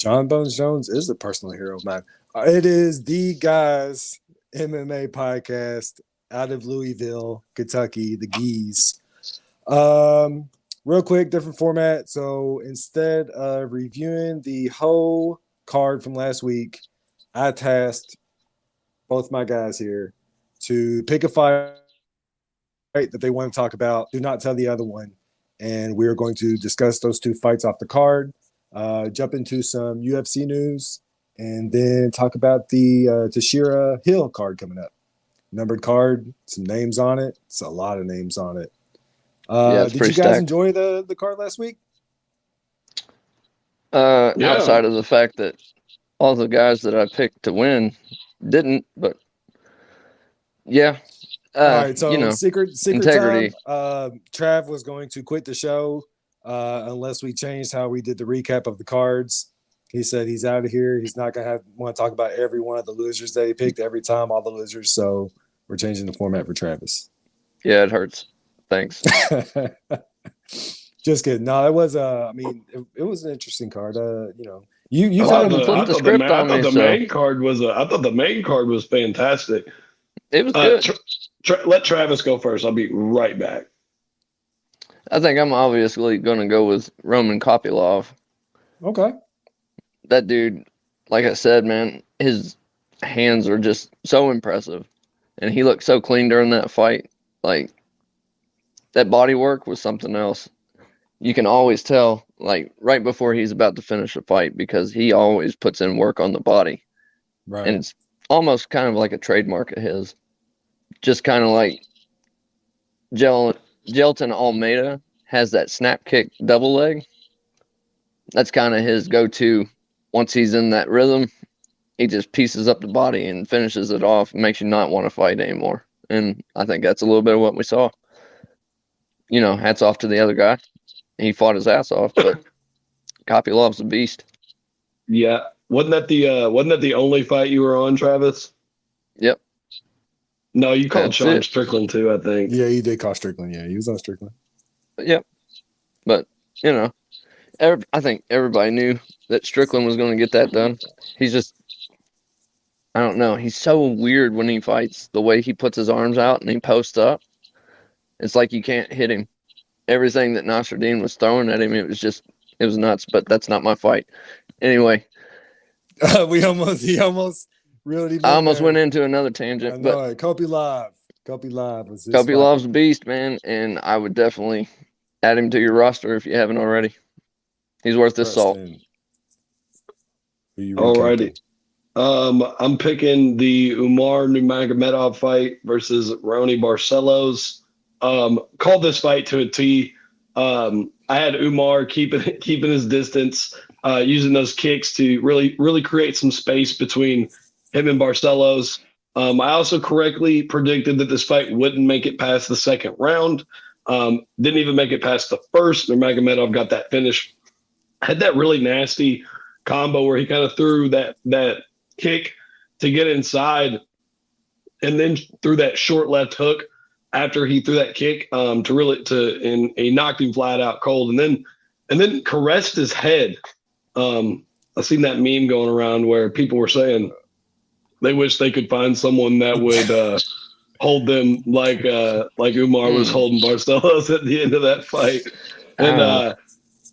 John Bones Jones is a personal hero of mine. It is the Guys MMA podcast out of Louisville, Kentucky, the Geese. Real quick, different format. So instead of reviewing the whole card from last week, I tasked both my guys here to pick a fight that they want to talk about. Do not tell the other one. And we are going to discuss those two fights off the card, jump into some UFC news, and then talk about the Teixeira Hill card coming up. Numbered card, some names on it. It's a lot of names on it. Did you guys stacked. enjoy the card last week? Outside of the fact that all the guys that I picked to win didn't, but yeah. All right, so secret integrity. time. Trav was going to quit the show unless we changed how we did the recap of the cards. He said he's out of here. He's not gonna want to talk about every one of the losers that he picked every time, all the losers. So we're changing the format for Travis. Yeah, it hurts. Thanks. Just kidding. No, it was. It was an interesting card. You flipped the script on me. I thought the main card was fantastic. It was good. Let Travis go first. I'll be right back. I think I'm obviously going to go with Roman Kopylov. Okay. That dude, like I said, man, his hands are just so impressive. And he looked so clean during that fight. Like, that body work was something else. You can always tell, like, right before he's about to finish a fight, because he always puts in work on the body. Right. And it's almost kind of like a trademark of his. Just kind of like Gelton Almeida has that snap kick double leg. That's kind of his go-to. Once he's in that rhythm, he just pieces up the body and finishes it off, makes you not want to fight anymore. And I think that's a little bit of what we saw. Hats off to the other guy. He fought his ass off, but Kopylov's a beast. Yeah. Wasn't that the only fight you were on, Travis? Yep. No, you called Sean Strickland too, I think. Yeah, you did call Strickland. Yeah, he was on Strickland. Yep. But, I think everybody knew that Strickland was going to get that done. He's just, I don't know. He's so weird when he fights, the way he puts his arms out and he posts up. It's like you can't hit him. Everything that Nasruddin was throwing at him, it was nuts, but that's not my fight. Anyway. He almost really. I almost went into another tangent. But Kopylov's a beast, man, and I would definitely add him to your roster if you haven't already. He's worth his salt. Alrighty. I'm picking the Umar Nurmagomedov fight versus Ronnie Barcelos. Called this fight to a T. I had Umar keeping his distance, using those kicks to really create some space between him and Barcelos. I also correctly predicted that this fight wouldn't make it past the second round. Didn't even make it past the first. Nurmagomedov got that finish. Had that really nasty combo where he kind of threw that kick to get inside, and then threw that short left hook after he threw that kick and he knocked him flat out cold, and then caressed his head. I've seen that meme going around where people were saying they wish they could find someone that would hold them like Umar was holding Barcelos at the end of that fight. And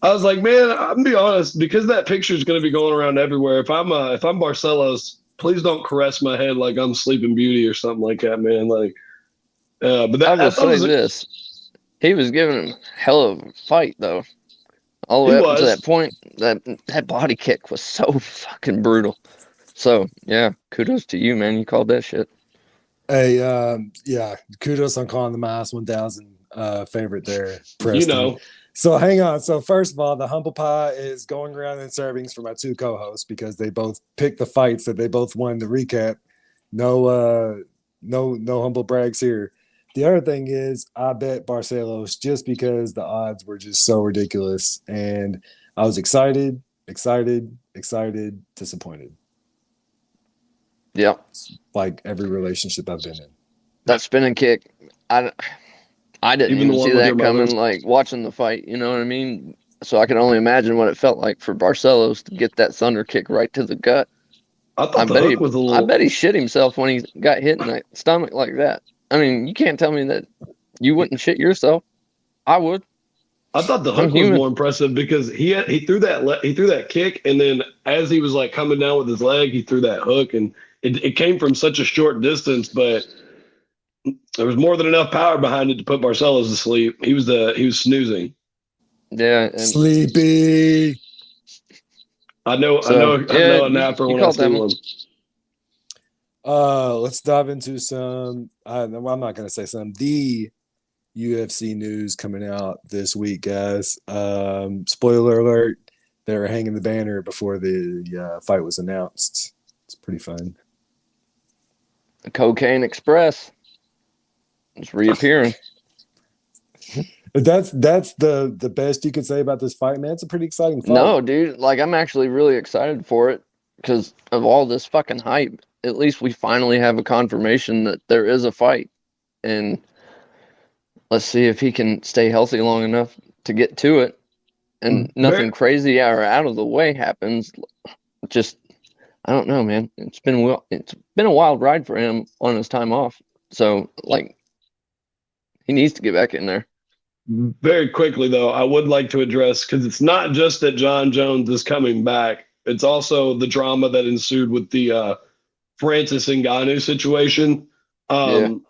I was like, man, I'm gonna be honest, because that picture is going to be going around everywhere. If I'm Barcelos, please don't caress my head like I'm Sleeping Beauty or something like that, man. Like, but I will say this: he was giving him hell of a fight, though. All the way up to that point, that body kick was so fucking brutal. So yeah, kudos to you, man. You called that shit. Hey, yeah, kudos on calling the minus 1,000 favorite there, Preston. So hang on. So first of all, the humble pie is going around in servings for my two co-hosts because they both picked the fights that they both won to recap. No humble brags here. The other thing is I bet Barcelos just because the odds were just so ridiculous. And I was excited, disappointed. Yeah. Like every relationship I've been in. That spinning kick, I didn't even see that coming, like watching the fight, you know what I mean? So I can only imagine what it felt like for Barcelos to get that thunder kick right to the gut. I thought the hook was a little. I bet he shit himself when he got hit in the stomach like that. I mean, you can't tell me that you wouldn't shit yourself. I would. I thought the hook was more impressive because he threw that kick, and then as he was like coming down with his leg, he threw that hook, and it came from such a short distance, but there was more than enough power behind it to put Barcelos to sleep. He was snoozing. Yeah, and sleepy. I know a napper when I see one. Let's dive into some. I'm not going to say some. The UFC news coming out this week, guys. Spoiler alert: they were hanging the banner before the fight was announced. It's pretty fun. The Cocaine Express is reappearing. That's the best you can say about this fight, man. It's a pretty exciting fight. No, dude. Like, I'm actually really excited for it because of all this fucking hype. At least we finally have a confirmation that there is a fight, and let's see if he can stay healthy long enough to get to it, and nothing crazy or out of the way happens. Just, I don't know, man. It's been a wild ride for him on his time off. So, like, he needs to get back in there. Very quickly, though, I would like to address, because it's not just that John Jones is coming back. It's also the drama that ensued with the Francis Ngannou situation. And,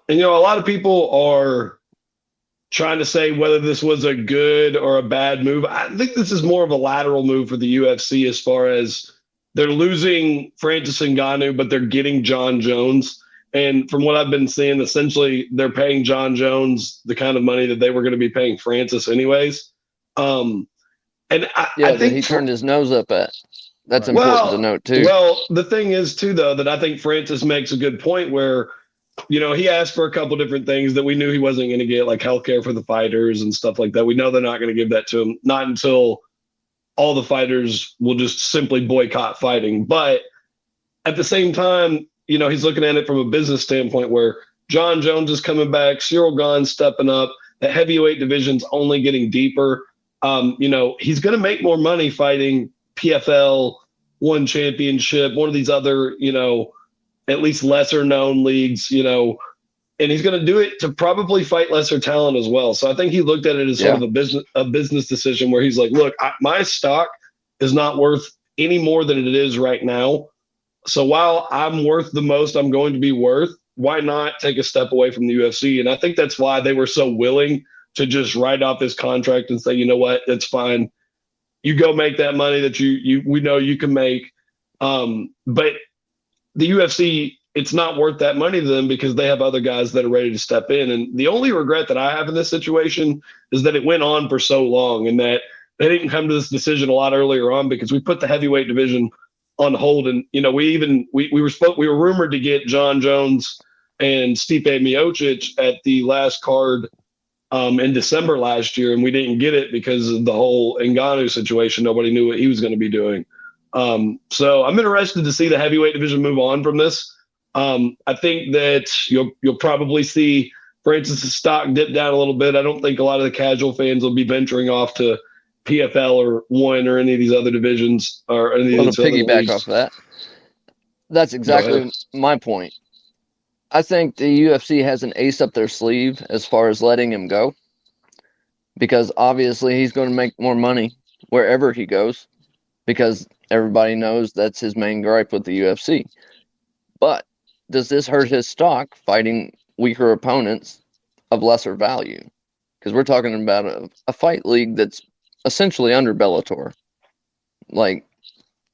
a lot of people are trying to say whether this was a good or a bad move. I think this is more of a lateral move for the UFC as far as they're losing Francis Ngannou, but they're getting John Jones. And from what I've been seeing, essentially they're paying John Jones the kind of money that they were going to be paying Francis anyways. I think he turned his nose up at. That's important to note too. Well, the thing is too, though, that I think Francis makes a good point where, he asked for a couple different things that we knew he wasn't going to get, like healthcare for the fighters and stuff like that. We know they're not going to give that to him, not until all the fighters will just simply boycott fighting. But at the same time, he's looking at it from a business standpoint where John Jones is coming back, Cyril Gane's stepping up, the heavyweight division's only getting deeper. He's going to make more money fighting PFL, One Championship, one of these other, at least lesser known leagues, and he's going to do it to probably fight lesser talent as well. So I think he looked at it as sort of a business decision where he's like, look, my stock is not worth any more than it is right now. So while I'm worth the most I'm going to be worth, why not take a step away from the UFC? And I think that's why they were so willing to just write off his contract and say, you know what, it's fine. You go make that money that we know you can make. But the UFC, it's not worth that money to them because they have other guys that are ready to step in. And the only regret that I have in this situation is that it went on for so long and that they didn't come to this decision a lot earlier on, because we put the heavyweight division on hold. And, we were rumored to get John Jones and Stipe Miocic at the last card in December last year, and we didn't get it because of the whole Ngannou situation. Nobody knew what he was going to be doing. So I'm interested to see the heavyweight division move on from this. I think that you'll probably see Francis' stock dip down a little bit. I don't think a lot of the casual fans will be venturing off to PFL or One or any of these other divisions or any of these other piggyback leagues. off that. That's exactly my point. I think the UFC has an ace up their sleeve as far as letting him go, because obviously he's going to make more money wherever he goes, because everybody knows that's his main gripe with the UFC. But does this hurt his stock fighting weaker opponents of lesser value? Because we're talking about a fight league that's essentially under Bellator. Like,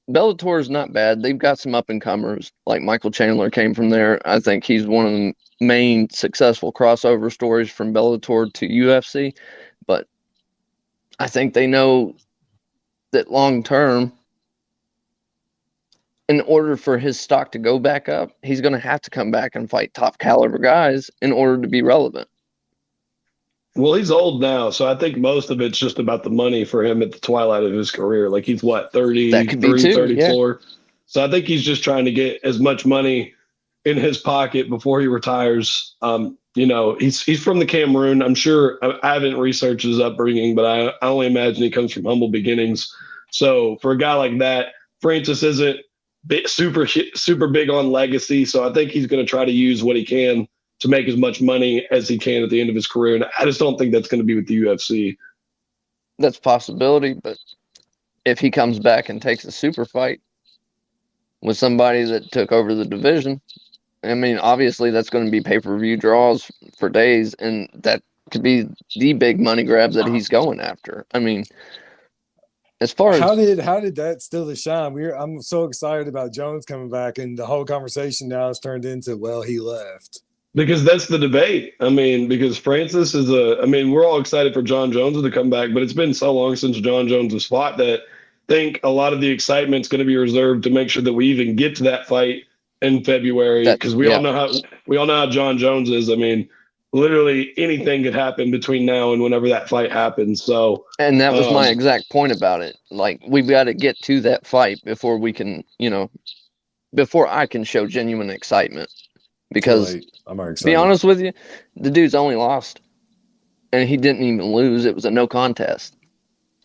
Bellator is not bad. They've got some up-and-comers. Like Michael Chandler came from there. I think he's one of the main successful crossover stories from Bellator to UFC. But I think they know that long-term, in order for his stock to go back up, he's going to have to come back and fight top-caliber guys in order to be relevant. Well, he's old now, so I think most of it's just about the money for him at the twilight of his career. Like, he's, 33, 34? Yeah. So I think he's just trying to get as much money in his pocket before he retires. he's from the Cameroon. I'm sure I haven't researched his upbringing, but I only imagine he comes from humble beginnings. So for a guy like that, Francis isn't super big on legacy. So I think he's going to try to use what he can to make as much money as he can at the end of his career. And I just don't think that's going to be with the UFC. That's a possibility, but if he comes back and takes a super fight with somebody that took over the division, I mean, obviously that's going to be pay-per-view draws for days, and that could be the big money grab that he's going after. I mean, as far how as did that steal the shine? I'm so excited about Jones coming back, and the whole conversation now has turned into, well, he left. Because that's the debate. I mean, because Francis is we're all excited for John Jones to come back, but it's been so long since John Jones has fought that I think a lot of the excitement's going to be reserved to make sure that we even get to that fight in February. Because we all know how John Jones is. I mean, literally anything could happen between now and whenever that fight happens. So, and that was my exact point about it. Like, we've got to get to that fight before we can, before I can show genuine excitement. Because, I'm already excited. To be honest with you, the dude's only lost, and he didn't even lose. It was a no contest.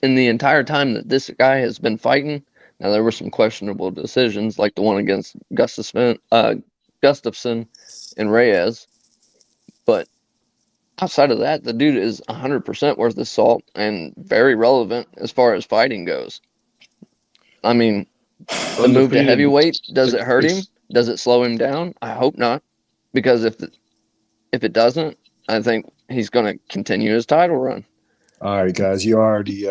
In the entire time that this guy has been fighting, now there were some questionable decisions, like the one against Gustafsson and Reyes. But outside of that, the dude is 100% worth the salt and very relevant as far as fighting goes. I mean, the move to heavyweight, does it hurt him? Does it slow him down? I hope not. Because if it doesn't, I think he's going to continue his title run. All right, guys, you already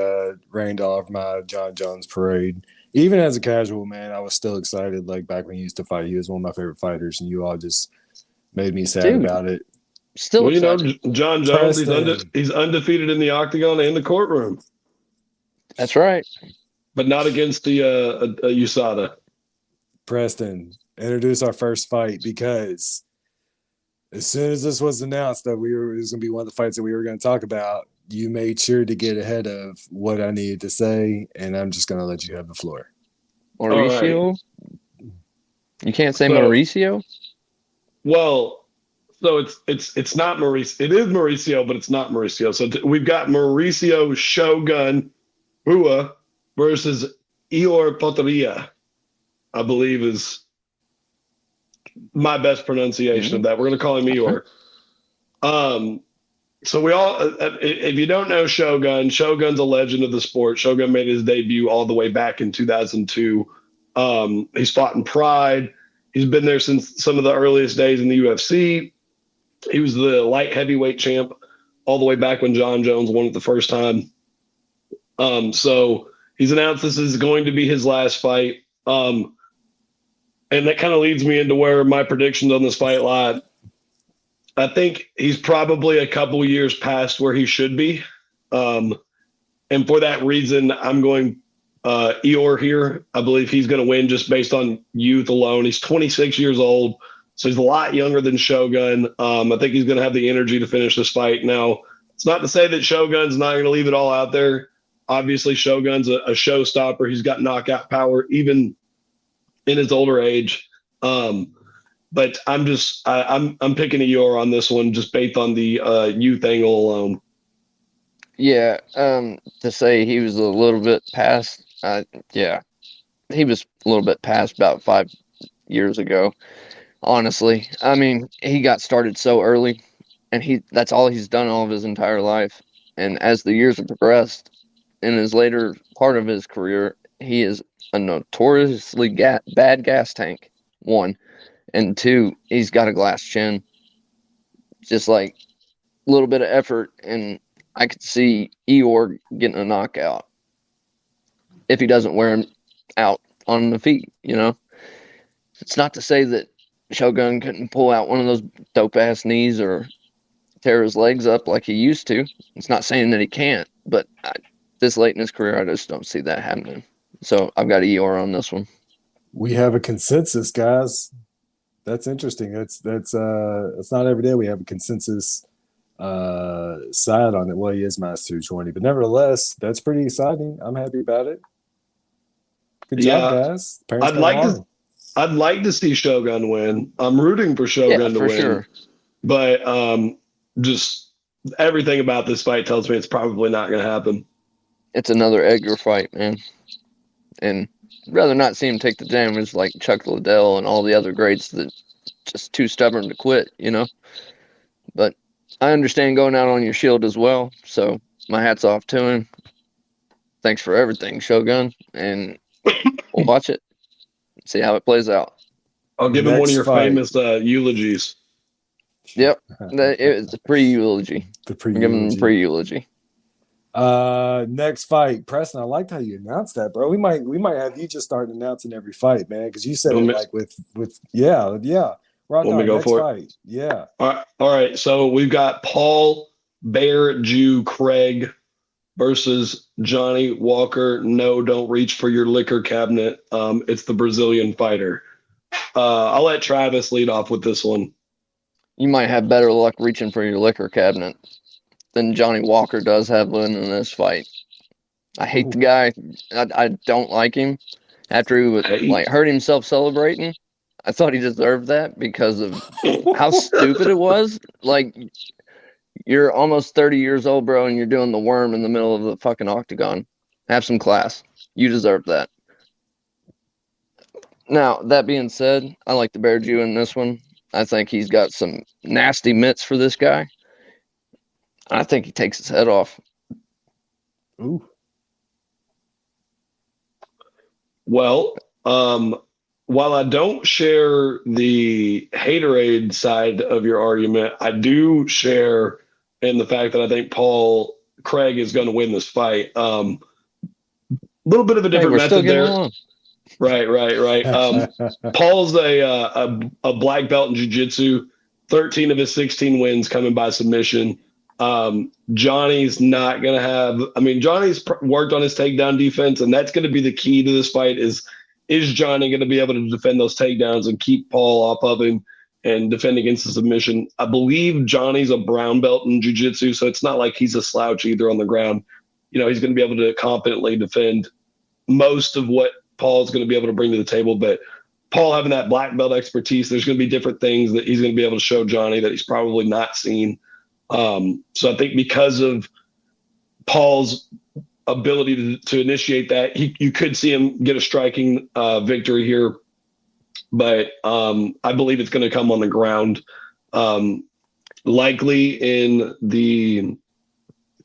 rained off my John Jones parade. Even as a casual, man, I was still excited. Like back when he used to fight, he was one of my favorite fighters, and you all just made me sad about it. Still, John Jones, he's undefeated in the octagon and the courtroom. That's right, but not against the USADA. Preston, introduce our first fight, because as soon as this was announced that it was going to be one of the fights that we were going to talk about, you made sure to get ahead of what I needed to say, and I'm just going to let you have the floor. Mauricio? Right. You can't say Mauricio? Well, so it's not Mauricio. It is Mauricio, but it's not Mauricio. So we've got Mauricio Shogun Rua versus Ihor Potieria, I believe is my best pronunciation of that. We're going to call him Ihor. So we all, if you don't know Shogun's a legend of the sport. Shogun made his debut all the way back in 2002. He's fought in Pride. He's been there since some of the earliest days in the UFC. He was the light heavyweight champ all the way back when John Jones won it the first time. So he's announced this is going to be his last fight. And that kind of leads me into where my predictions on this fight lie. I think he's probably a couple years past where he should be. And for that reason, I'm going Ihor here. I believe he's going to win just based on youth alone. He's 26 years old, so he's a lot younger than Shogun. I think he's going to have the energy to finish this fight. Now, it's not to say that Shogun's not going to leave it all out there. Obviously, Shogun's a showstopper. He's got knockout power, even in his older age. But I'm picking Ihor on this one just based on the youth angle alone. Yeah, to say he was a little bit past, he was a little bit past about 5 years ago. Honestly, I mean, he got started so early, and that's all he's done all of his entire life. And as the years have progressed, in his later part of his career, he is a notoriously bad gas tank, one. And two, he's got a glass chin. Just like a little bit of effort, and I could see Ihor getting a knockout if he doesn't wear him out on the feet, It's not to say that Shogun couldn't pull out one of those dope-ass knees or tear his legs up like he used to. It's not saying that he can't, but this late in his career, I just don't see that happening. So I've got Ihor on this one. We have a consensus, guys. That's interesting. It's not every day we have a consensus side on it. Well, he is minus 220, but nevertheless, that's pretty exciting. I'm happy about it. Good job, guys. I'd like to see Shogun win. I'm rooting for Shogun to win. Sure. but just everything about this fight tells me it's probably not going to happen. It's another Edgar fight, man. And I'd rather not see him take the damage like Chuck Liddell and all the other greats that just too stubborn to quit, you know. But I understand going out on your shield as well. So my hat's off to him. Thanks for everything, Shogun. And we'll watch it. See how it plays out. I'll give him one of Next your fight. famous eulogies. Yep. It's a pre-eulogy. The I'm giving him pre-eulogy. pre-eulogy. Next fight, Preston. I liked how you announced that, bro. We might have you just start announcing every fight, man, because you said it like with yeah. Rock Want me on, to go next for it? fight. Yeah. All right. So we've got Paul Bear Jew Craig versus Johnny Walker. No, don't reach for your liquor cabinet. It's the Brazilian fighter. I'll let Travis lead off with this one. You might have better luck reaching for your liquor cabinet than Johnny Walker does have winning this fight. I hate the guy. I don't like him. After he was hurt himself celebrating, I thought he deserved that because of how stupid it was. Like, you're almost 30 years old, bro, and you're doing the worm in the middle of the fucking octagon. Have some class. You deserve that. Now, that being said, I like the Bear Jew in this one. I think he's got some nasty mitts for this guy. I think he takes his head off. Ooh. Well, while I don't share the haterade side of your argument, I do share in the fact that I think Paul Craig is going to win this fight. Little bit of a different method there. Along. Right. Paul's a black belt in jiu-jitsu. 13 of his 16 wins coming by submission. Johnny's not going to have – I mean, Johnny's worked on his takedown defense, and that's going to be the key to this fight is Johnny going to be able to defend those takedowns and keep Paul off of him and defend against the submission? I believe Johnny's a brown belt in jiu-jitsu, so it's not like he's a slouch either on the ground. You know, he's going to be able to competently defend most of what Paul's going to be able to bring to the table. But Paul having that black belt expertise, there's going to be different things that he's going to be able to show Johnny that he's probably not seen. So I think because of Paul's ability to initiate that, you could see him get a striking victory here. But I believe it's going to come on the ground, likely in the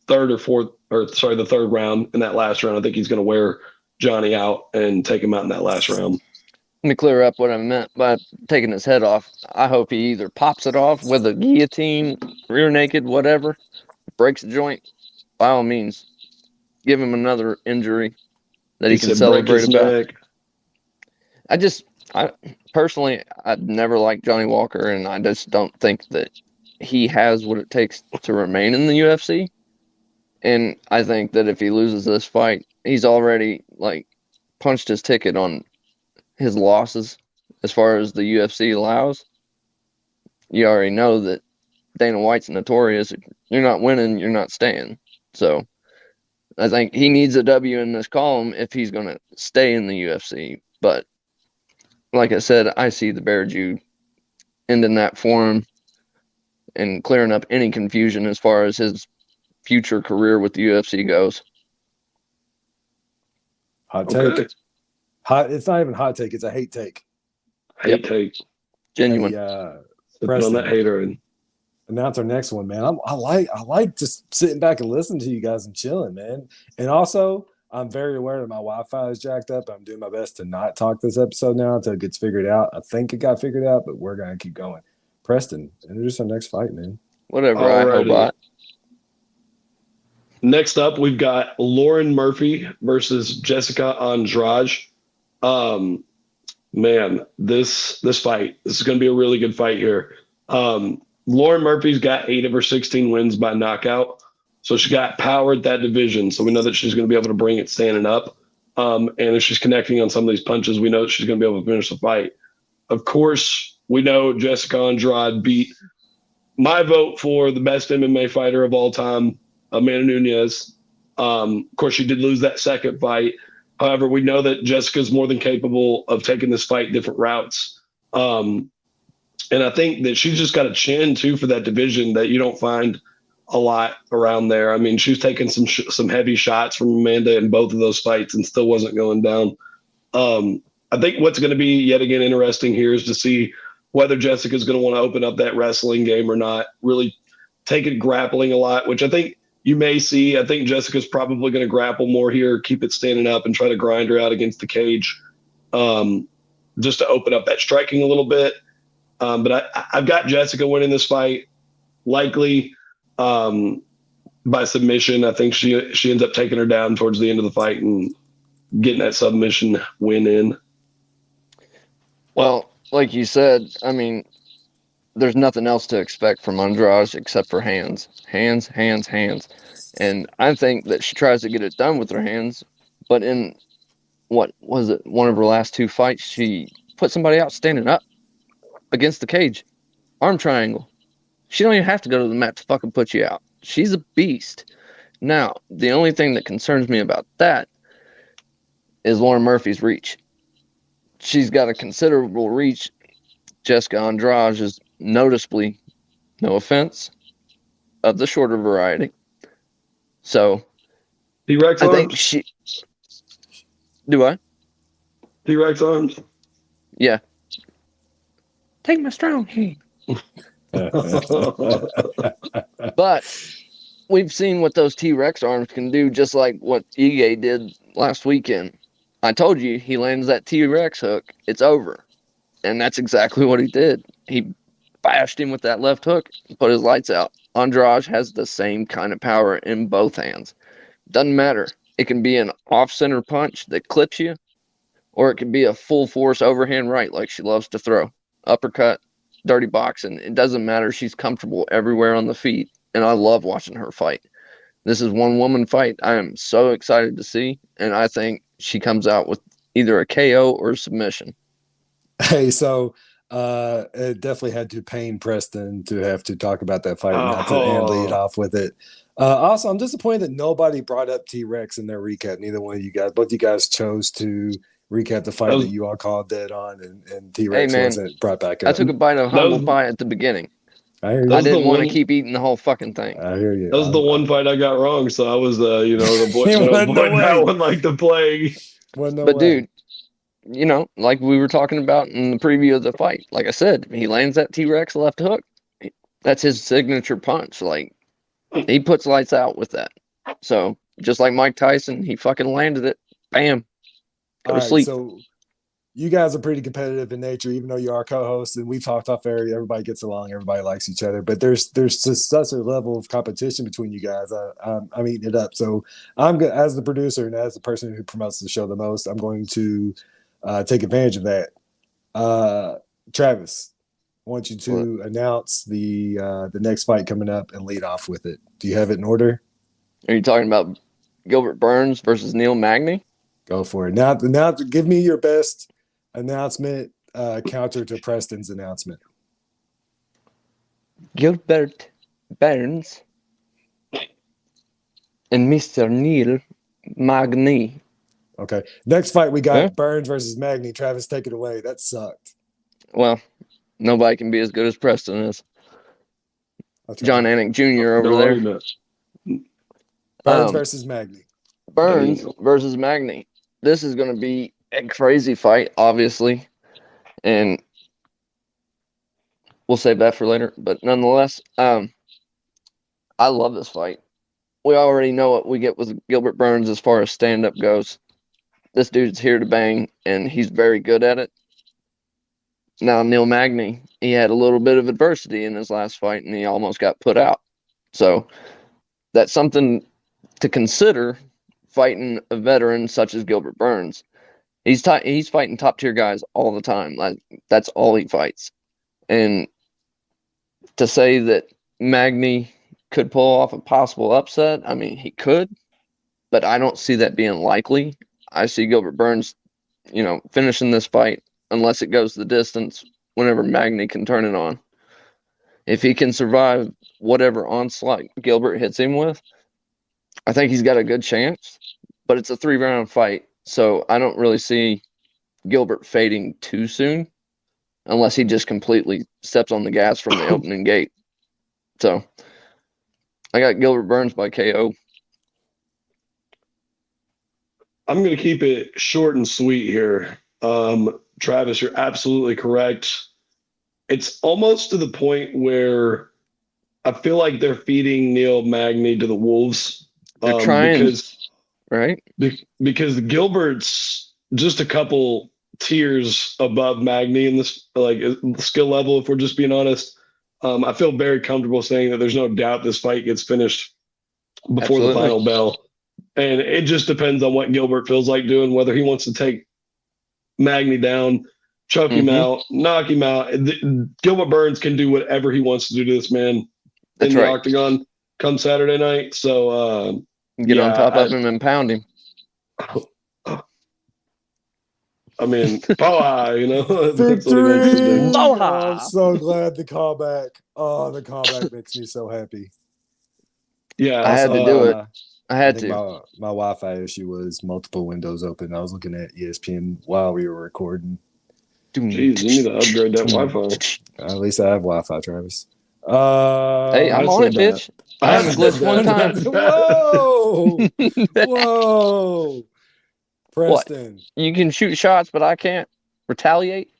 the third round. In that last round, I think he's going to wear Johnny out and take him out in that last round. Let me clear up what I meant by taking his head off. I hope he either pops it off with a guillotine, rear naked, whatever, breaks the joint. By all means, give him another injury that he can celebrate about. I personally, I'd never liked Johnny Walker, and I just don't think that he has what it takes to remain in the UFC. And I think that if he loses this fight, he's already punched his ticket on his losses as far as the UFC allows. You already know that Dana White's notorious. You're not winning, you're not staying. So I think he needs a W in this column if he's going to stay in the UFC. But like I said, I see the Bear Jew ending that for him and clearing up any confusion as far as his future career with the UFC goes. Hot take. Okay. It's not even hot take. It's a hate take. Hate take. Genuine. Put on that hater and announce our next one, man. I like just sitting back and listening to you guys and chilling, man. And also, I'm very aware that my Wi-Fi is jacked up. I'm doing my best to not talk this episode now until it gets figured out. I think it got figured out, but we're gonna keep going. Preston, introduce our next fight, man. Whatever, I hope. Next up, we've got Lauren Murphy versus Jessica Andrade. Man, this fight, this is going to be a really good fight here. Lauren Murphy's got 8 of her 16 wins by knockout. So she got power at that division. So we know that she's going to be able to bring it standing up. And if she's connecting on some of these punches, we know that she's going to be able to finish the fight. Of course, we know Jessica Andrade beat my vote for the best MMA fighter of all time, Amanda Nunes. Of course, she did lose that second fight. However, we know that Jessica's more than capable of taking this fight different routes. And I think that she's just got a chin too for that division that you don't find a lot around there. I mean, she was taking some heavy shots from Amanda in both of those fights and still wasn't going down. I think what's going to be yet again interesting here is to see whether Jessica's going to want to open up that wrestling game or not. Really take it grappling a lot, which I think you may see. I think Jessica's probably going to grapple more here, keep it standing up, and try to grind her out against the cage, just to open up that striking a little bit. But I've got Jessica winning this fight, likely by submission. I think she ends up taking her down towards the end of the fight and getting that submission win in. Well, like you said, I mean, there's nothing else to expect from Andrade except for hands. Hands, hands, hands. And I think that she tries to get it done with her hands, but in what was it, one of her last two fights, she put somebody out standing up against the cage. Arm triangle. She don't even have to go to the mat to fucking put you out. She's a beast. Now, the only thing that concerns me about that is Lauren Murphy's reach. She's got a considerable reach. Jessica Andrade is noticeably, no offense, of the shorter variety. So, T-Rex I arms? think she... Do I? T-Rex arms? Yeah. Take my strong hand. But we've seen what those T-Rex arms can do, just like what Ige did last weekend. I told you, he lands that T-Rex hook, it's over. And that's exactly what he did. He bashed him with that left hook, put his lights out. Andrade has the same kind of power in both hands. Doesn't matter. It can be an off-center punch that clips you, or it can be a full-force overhand right like she loves to throw. Uppercut, dirty boxing. It doesn't matter. She's comfortable everywhere on the feet, and I love watching her fight. This is one woman fight I am so excited to see, and I think she comes out with either a KO or a submission. Hey, so it definitely had to pain Preston to have to talk about that fight and lead off with it. Also, I'm disappointed that nobody brought up T-Rex in their recap. Neither one of you guys. Both you guys chose to recap the fight that you all called dead on, and T-Rex wasn't brought back up. I took a bite of humble pie at the beginning. I hear you. I didn't want to keep eating the whole fucking thing. I hear you. That was the one fight I got wrong, so I was, avoiding that one like the plague. But dude, you know, like we were talking about in the preview of the fight, like I said, he lands that T-Rex left hook. That's his signature punch. Like, he puts lights out with that. So, just like Mike Tyson, he fucking landed it. Bam. Go to sleep. So, you guys are pretty competitive in nature, even though you are co-hosts, and we've talked off air. Everybody gets along, everybody likes each other, but there's just such a level of competition between you guys. I'm eating it up. So I'm good as the producer and as the person who promotes the show the most. I'm going to take advantage of that. Travis, I want you to announce the next fight coming up and lead off with it. Do you have it in order? Are you talking about Gilbert Burns versus Neil Magny? Go for it. Now, give me your best announcement counter to Preston's announcement. Gilbert Burns and Mr. Neil Magny. Okay. Next fight we got Burns versus Magny. Travis, take it away. That sucked. Well, nobody can be as good as Preston is. John Anik Jr. over there. Burns versus Magny. Burns versus Magny. This is going to be a crazy fight, obviously. And we'll save that for later. But nonetheless, I love this fight. We already know what we get with Gilbert Burns as far as stand-up goes. This dude's here to bang, and he's very good at it. Now, Neil Magny, he had a little bit of adversity in his last fight, and he almost got put out. So that's something to consider fighting a veteran such as Gilbert Burns. He's fighting top-tier guys all the time. Like, that's all he fights. And to say that Magny could pull off a possible upset, I mean, he could, but I don't see that being likely. I see Gilbert Burns, finishing this fight unless it goes the distance whenever Magny can turn it on. If he can survive whatever onslaught Gilbert hits him with, I think he's got a good chance, but it's a 3-round fight, so I don't really see Gilbert fading too soon. unless he just completely steps on the gas from the opening gate. So I got Gilbert Burns by KO. I'm going to keep it short and sweet here. Travis, you're absolutely correct. It's almost to the point where I feel like they're feeding Neil Magny to the wolves. They're trying, because right? Because Gilbert's just a couple tiers above Magny in this skill level. If we're just being honest, I feel very comfortable saying that there's no doubt this fight gets finished before the final bell. And it just depends on what Gilbert feels like doing, whether he wants to take Magny down, choke him out, knock him out. Gilbert Burns can do whatever he wants to do to this man in the octagon come Saturday night. So get on top of him and pound him. I mean, pow, you know. Victory! I'm so glad the callback. Oh, the callback makes me so happy. Yeah, I had to do it. I had to. My Wi-Fi issue was multiple windows open. I was looking at ESPN while we were recording. Jeez, you need to upgrade that Wi-Fi. At least I have Wi-Fi, Travis. Hey, I'm on it, bitch. I haven't glitched one time. Whoa! Whoa! Preston. What? You can shoot shots, but I can't retaliate?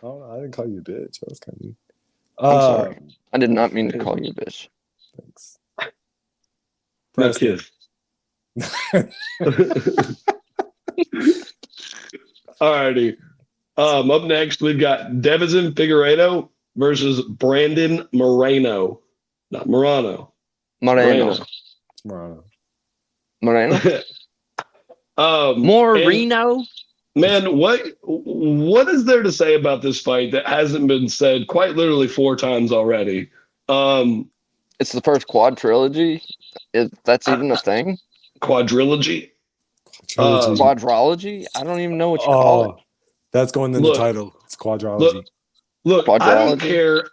Oh, I didn't call you a bitch. That was kind of mean. I'm sorry. I did not mean to call you a bitch. Thanks. Preston. Alrighty. Up next, we've got Devizin Figueiredo versus Brandon Moreno. Not Morano. Moreno. Moreno. Moreno? Man, what is there to say about this fight that hasn't been said quite literally 4 times already? It's the first quad trilogy. If that's even a thing. Quadrilogy? Quadrology? I don't even know what you call it. That's going in the title. It's quadrology. Look, quadrology.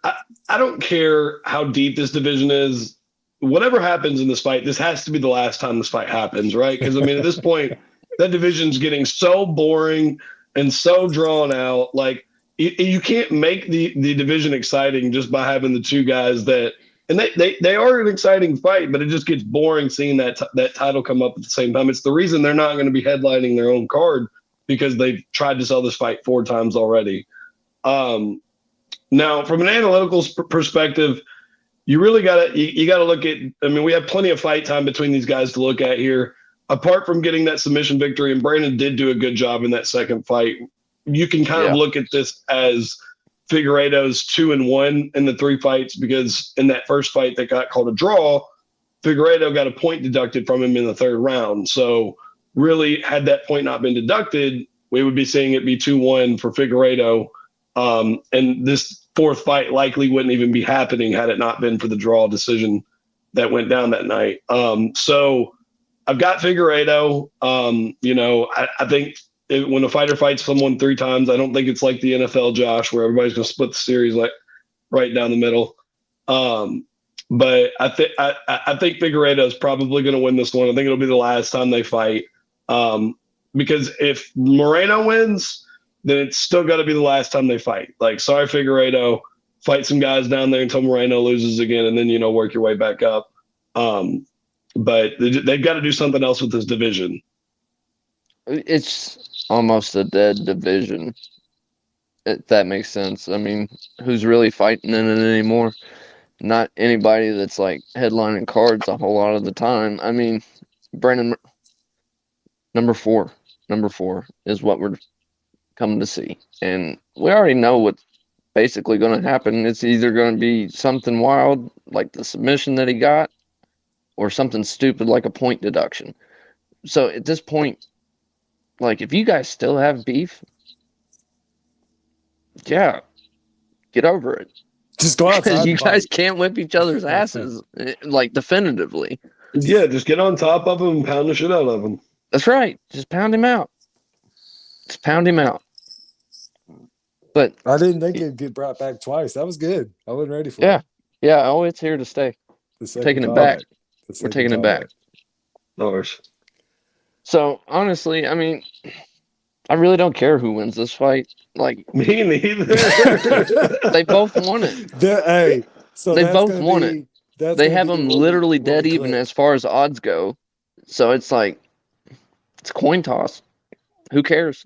I don't care how deep this division is. Whatever happens in this fight, this has to be the last time this fight happens, right? Because, I mean, at this point, that division's getting so boring and so drawn out. Like, you can't make the division exciting just by having the two guys that – and they are an exciting fight, but it just gets boring seeing that title come up at the same time. It's the reason they're not going to be headlining their own card, because they've tried to sell this fight 4 times already. Now, from an analytical perspective, you really you got to look at. I mean, we have plenty of fight time between these guys to look at here. Apart from getting that submission victory, and Brandon did do a good job in that second fight, you can kind of look at this as Figueiredo's 2-1 in the 3 fights, because in that first fight that got called a draw, Figueiredo got a point deducted from him in the 3rd round. So really, had that point not been deducted, we would be seeing it be 2-1 for Figueiredo. And this 4th fight likely wouldn't even be happening had it not been for the draw decision that went down that night. So I've got Figueiredo. I think when a fighter fights someone 3 times, I don't think it's like the NFL, Josh, where everybody's going to split the series like right down the middle. But I think Figueiredo is probably going to win this one. I think it'll be the last time they fight. Because if Moreno wins, then it's still got to be the last time they fight. Like, sorry, Figueiredo, fight some guys down there until Moreno loses again, and then, work your way back up. But they've got to do something else with this division. It's almost a dead division, if that makes sense. I mean, who's really fighting in it anymore? Not anybody that's like headlining cards a whole lot of the time. I mean, Brandon, number four is what we're coming to see. And we already know what's basically going to happen. It's either going to be something wild, like the submission that he got, or something stupid like a point deduction. So at this point, like, if you guys still have beef, yeah, get over it. Just go outside. Because you guys can't whip each other's asses, like, definitively. Yeah, just get on top of them and pound the shit out of them. That's right. Just pound him out. Just pound him out. But I didn't think it'd get brought back twice. That was good. I wasn't ready for it. Yeah. Oh, it's here to stay. Taking it back. We're taking it back. No worries. So, honestly, I mean, I really don't care who wins this fight. Like, Me neither. they both won it. Hey, so They that's both gonna won it. be that's They gonna have be them literally what we dead even clip. as far as odds go. So it's like, it's a coin toss. Who cares?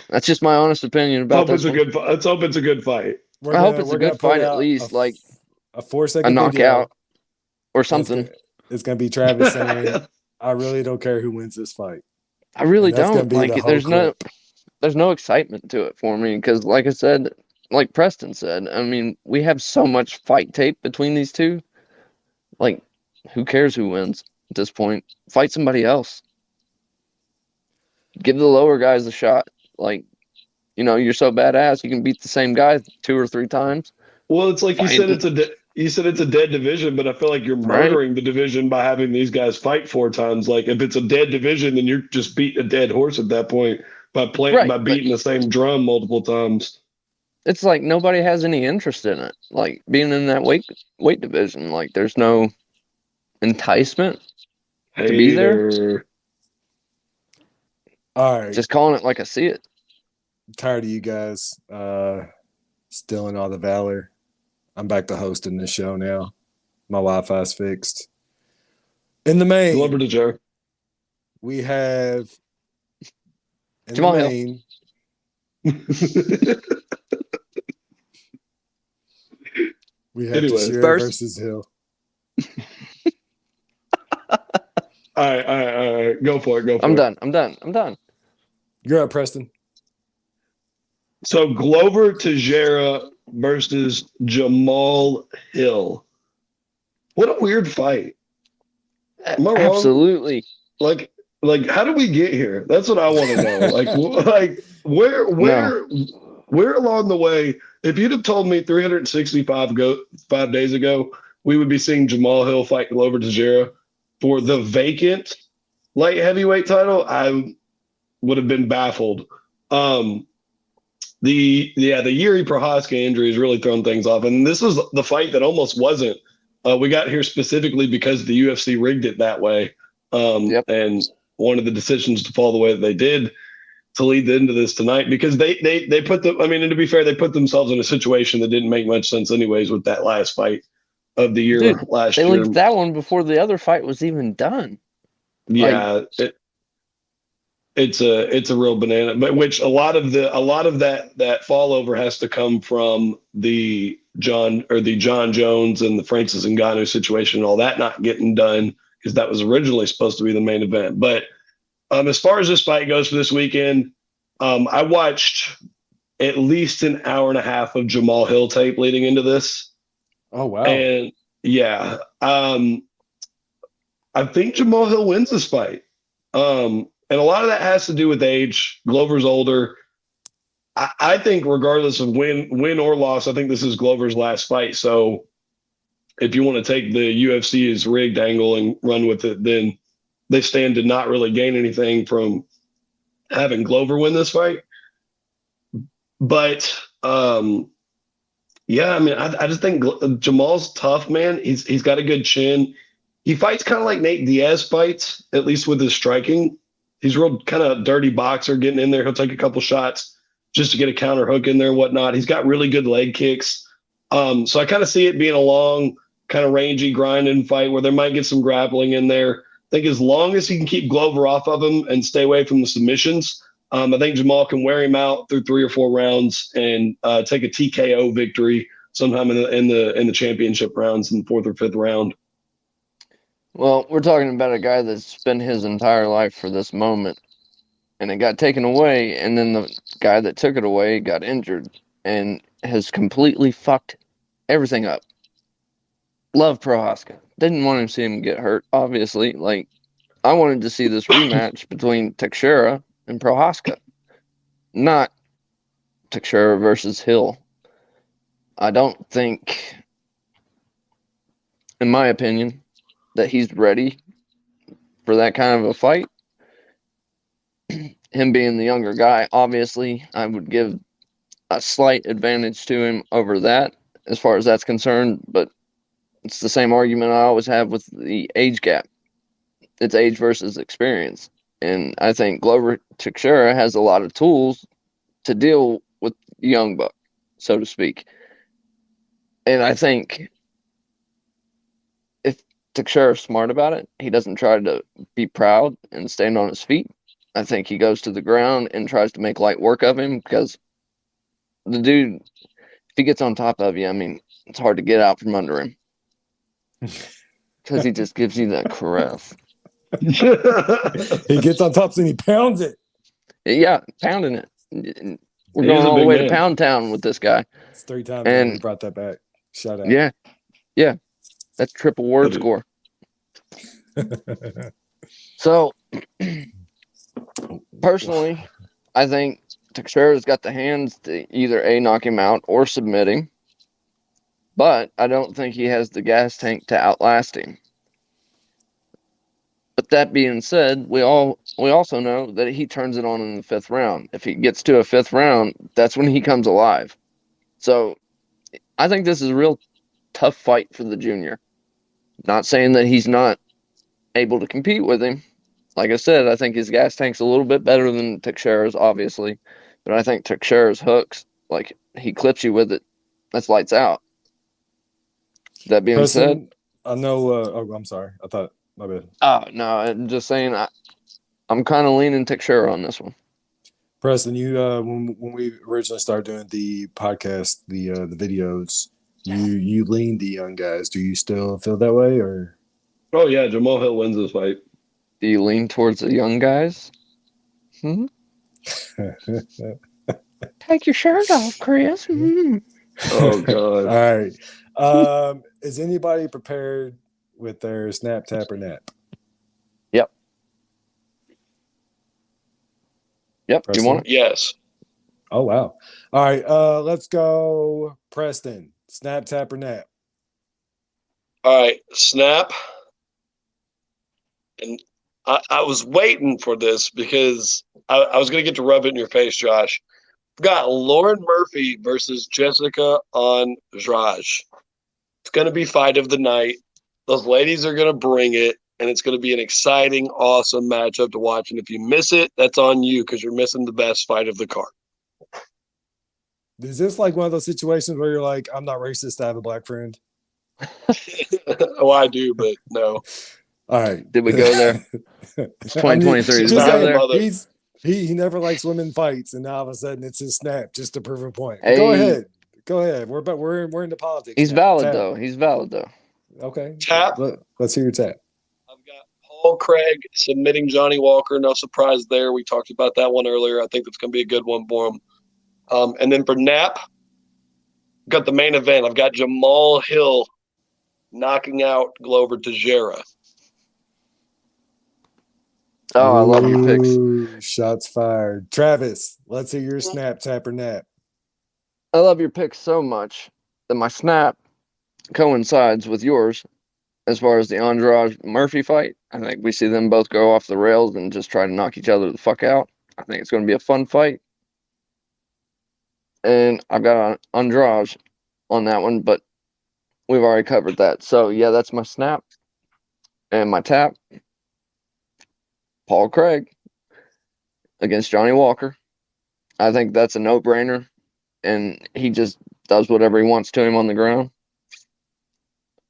That's just my honest opinion about Hope this it's a one. good. Let's hope it's a good fight. I hope it's a We're gonna good put fight at out least, like a a 4-second video. knockout or And something. it's gonna be Travis saying, "I really don't care who wins this fight," I really and that's gonna don't. be the Like, whole clip. there's no excitement to it for me because, like I said, like Preston said, I mean, we have so much fight tape between these two. Like, who cares who wins at this point? Fight somebody else. Give the lower guys a shot. Like, you're so badass you can beat the same guy 2 or 3 times. Well, it's like you Fight, said. You said it's a dead division, but I feel like you're right? murdering the division by having these guys fight 4 times. Like if it's a dead division, then you're just beating a dead horse at that point Right. by But beating the same drum multiple times. it's like nobody has any interest in it. Like being in that weight division. Like there's no enticement to be there. Hater. All right, Just calling it like I see it. tired of you guys stealing all the valor. I'm back to hosting this show now. My Wi-Fi's fixed. In the main, Glover to Joe. we have in Jamal the Hill. main. We have Anyway, Teixeira first- versus Hill. All right. Go for it. I'm done. You're up, Preston. So Glover Teixeira versus Jamal Hill. What a weird fight. Am I wrong? Absolutely. Like how did we get here? That's what I want to know. Like where along the way, if you'd have told me 5 days ago, we would be seeing Jamal Hill fight Glover Teixeira for the vacant light heavyweight title, I would have been baffled. The Yuri Prohaska injury has really thrown things off, and this was the fight that almost wasn't. We got here specifically because the UFC rigged it that way, and wanted the decisions to fall the way that they did to lead into this tonight because they put them. I mean, and to be fair, they put themselves in a situation that didn't make much sense anyways with that last fight of the year last They year. leaked that one before the other fight was even done. Yeah, it's a real banana, but which a lot of that fall over has to come from the John Jones and the Francis Ngannou situation and all that not getting done because that was originally supposed to be the main event. But as far as this fight goes for this weekend, I watched at least an hour and a half of Jamal Hill tape leading into this. Oh wow! And yeah, I think Jamal Hill wins this fight. And a lot of that has to do with age. Glover's older. I think regardless of win or loss, I think this is Glover's last fight. So if you want to take the UFC's rigged angle and run with it, then they stand to not really gain anything from having Glover win this fight. But yeah, I mean, I just think Jamal's tough, man. He's got a good chin. He fights kind of like Nate Diaz fights, at least with his striking. He's real kind of dirty boxer, getting in there. He'll take a couple shots just to get a counter hook in there and whatnot. He's got really good leg kicks. So I kind of see it being a long, kind of rangy, grinding fight where there might get some grappling in there. I think as long as he can keep Glover off of him and stay away from the submissions, I think Jamal can wear him out through 3 or 4 rounds and take a TKO victory sometime in the championship rounds in the 4th or 5th round. Well, we're talking about a guy that's spent his entire life for this moment, and it got taken away, and then the guy that took it away got injured and has completely fucked everything up. Love Prohaska. Didn't want to see him get hurt, obviously. Like, I wanted to see this rematch between Teixeira and Prohaska, not Teixeira versus Hill. I don't think, in my opinion, that he's ready for that kind of a fight. Him being the younger guy, obviously, I would give a slight advantage to him over that as far as that's concerned, but it's the same argument I always have with the age gap. It's age versus experience. And I think Glover Teixeira has a lot of tools to deal with young buck, so to speak. And I think if Teixeira's smart about it, he doesn't try to be proud and stand on his feet. I think he goes to the ground and tries to make light work of him, because the dude, if he gets on top of you, I mean, it's hard to get out from under him, because he just gives you that caress. He gets on top and he pounds it. Yeah, pounding it. We're He going is a all the big way man. to Pound Town with this guy. It's 3 times And- now we brought that back. Shout out. Yeah, that's triple word score. So, personally, I think Teixeira's got the hands to either A, knock him out, or submit him. But I don't think he has the gas tank to outlast him. But that being said, we also know that he turns it on in the 5th round. If he gets to a 5th round, that's when he comes alive. So I think this is a real tough fight for the junior. Not saying that he's not able to compete with him. Like I said, I think his gas tank's a little bit better than Teixeira's, obviously. But I think Teixeira's hooks, like, he clips you with it, that's lights out. That being said, I know. I'm sorry. I thought, my bad. oh, no, I'm just saying I'm kind of leaning Teixeira on this one. Preston, you when we originally started doing the podcast, the videos, you leaned the young guys. Do you still feel that way, or? Oh yeah, Jamal Hill wins this fight. Do you lean towards the young guys? Hmm? Take your shirt off, Chris. Mm-hmm. Oh All god. right. Is anybody prepared with their snap, tap, or nap? Yep. Preston? You want it? Yes. Oh wow. All right. Let's go, Preston. Snap, tap, or nap. All right, snap. And I was waiting for this because I was going to get to rub it in your face, Josh. We've got Lauren Murphy versus Jessica Andrade. It's going to be fight of the night. Those ladies are going to bring it, and it's going to be an exciting, awesome matchup to watch. And if you miss it, that's on you because you're missing the best fight of the card. Is this like one of those situations where you're like, I'm not racist, I have a black friend? Oh, I do, but no. All right. Did we go there? It's 2023. Did we just go saying, there? he never likes women fights, and now all of a sudden it's his snap just to prove a point. Hey. Go ahead. We're into politics. He's now. valid, Tap. though. He's valid, though. Okay. Tap. Let's hear your tap. I've got Paul Craig submitting Johnny Walker. No surprise there. We talked about that one earlier. I think that's going to be a good one for him. And then for Nap, I've got the main event. I've got Jamal Hill knocking out Glover Teixeira. Oh, I love your picks. Ooh, shots fired. Travis, let's hear your snap, tap, or nap. I love your picks so much that my snap coincides with yours as far as the Andrade Murphy fight. I think we see them both go off the rails and just try to knock each other the fuck out. I think it's going to be a fun fight. And I've got Andrade on that one, but we've already covered that. So, yeah, that's my snap. And my tap, Paul Craig against Johnny Walker. I think that's a no-brainer. And he just does whatever he wants to him on the ground.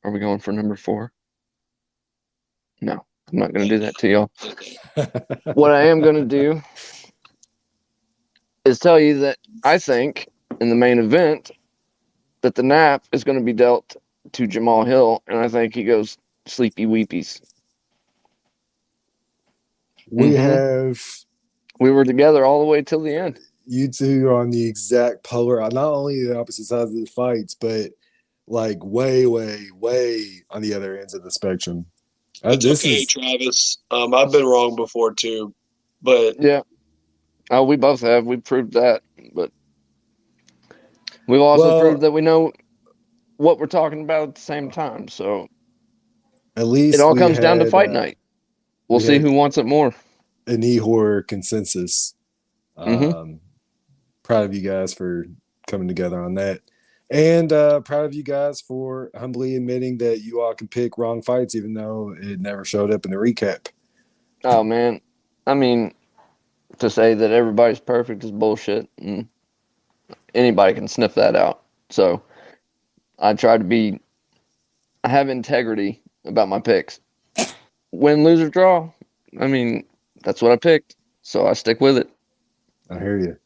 Are we going for number 4? No, I'm not going to do that to y'all. What I am going to do is tell you that I think in the main event that the nap is going to be dealt to Jamal Hill, and I think he goes sleepy weepies. We were together all the way till the end. You two are on the exact polar, not only the opposite sides of the fights, but like way, way, way on the other ends of the spectrum. Travis. I've been wrong before too, but yeah. Oh, we both have. We've proved that, but we've also proved that we know what we're talking about at the same time. So at least it all comes down to fight night. We'll see who wants it more. An Ihor consensus. Proud of you guys for coming together on that. And proud of you guys for humbly admitting that you all can pick wrong fights, even though it never showed up in the recap. Oh, man. I mean, to say that everybody's perfect is bullshit, and anybody can sniff that out. So I try to be. I have integrity about my picks. Win, lose, or draw. I mean, that's what I picked, so I stick with it. I hear you.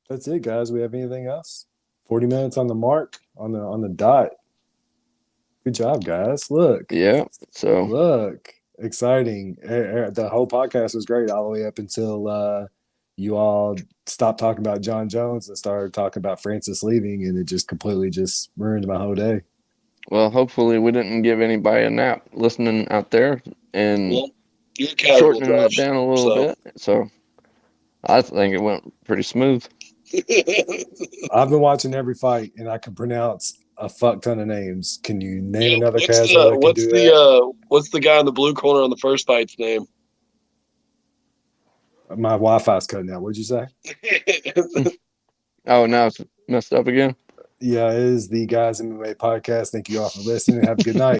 That's it, guys. We have anything else? 40 minutes on the mark, on the dot. Good job, guys. Look. Yeah. So Look. Exciting. The whole podcast was great all the way up until you all stopped talking about John Jones and started talking about Francis leaving, and it just completely just ruined my whole day. well, hopefully we didn't give anybody a nap listening out there and Well, you're accountable, shortening it Josh. down a little bit. So I think it went pretty smooth. I've been watching every fight, and I can pronounce a fuck ton of names. Can you name another casual that can do that? What's the guy in the blue corner on the first fight's name? My Wi-Fi's cutting out. What'd you say? Oh, now it's messed up again. Yeah, it is the Guys MMA podcast. Thank you all for listening. Have a good night.